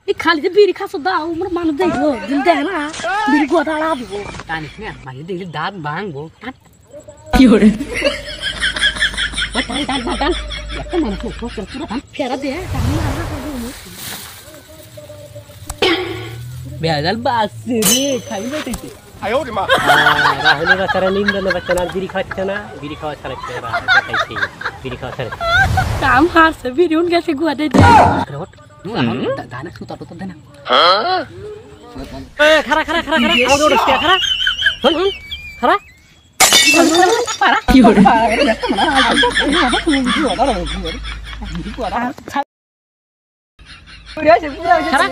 এই খালি বিড়ি খাচ্ছ দাও আমার মানুষ দেখবো দিন দেখ না বিড়ি গোটা দিব টানিস না মানে দেখলে দাঁত ভাঙবো কি করে টান টান টান একটা মানুষ ফেরা দে বেজাল বাসছে রে খালি বেঁচেছে রাহুল বাচ্চারা নিন্দনের বাচ্চারা বিড়ি খাচ্ছে না বিড়ি খাওয়া ছাড়াচ্ছে বিড়ি খাওয়া ছাড়াচ্ছে কাম হারছে বিড়ি উন গেছে গুয়া দে দানা সুতা তো দেনা খারা খারা খারা খারা আওয়াজ উঠছে খারা হন হন খারা পারা কি হরে খারা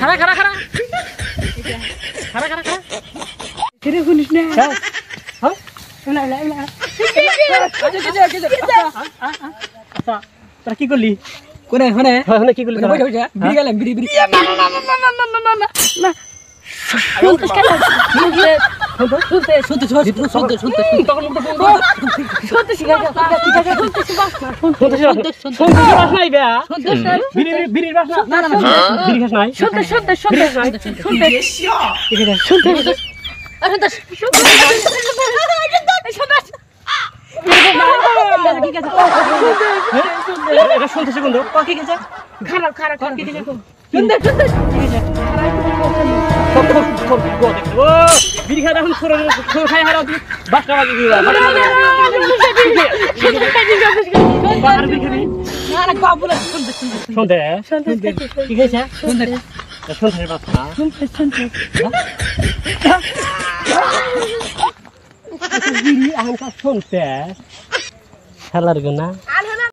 খারা খারা খারা খারা খারা খারা কেরে শুনিস না হ্যাঁ না না না আচ্ছা তোরা কি করলি কোনে হনে হনে কি করলি বসে বসে বিড়ি গেলাম বিড়ি বিড়ি না না না না না না না না না শুনতে কেন শুনতে শুনতে শুনতে শুনতে শুনতে তখন মুখটা বন্ধ শুনতে শিখা যা ঠিক আছে শুনতে শিবাস না শুনতে শুনতে শিবাস নাই বে শুনতে বিড়ি বিড়ি বাস না না না বিড়ি খাস নাই শুনতে শুনতে শুনতে শুনতে শুনতে ঠিক আছে শুনতে আরে দশ শুনতে শুনতে কি আছে এটা শুনতে সেকেন্ড কি আছে খারাপ খারাপ কি আছে শুনতে শুনতে ঠিক আছে ও বিড়ি খাওয়া এখন খাই হারাও তুমি 12টা বাজে দিও শুনতে শুনতে ঠিক আছে শুনতে শুনতে বাচ্চা শুনতে শুনতে বিড়ি এখন শুনতে খেলার গো না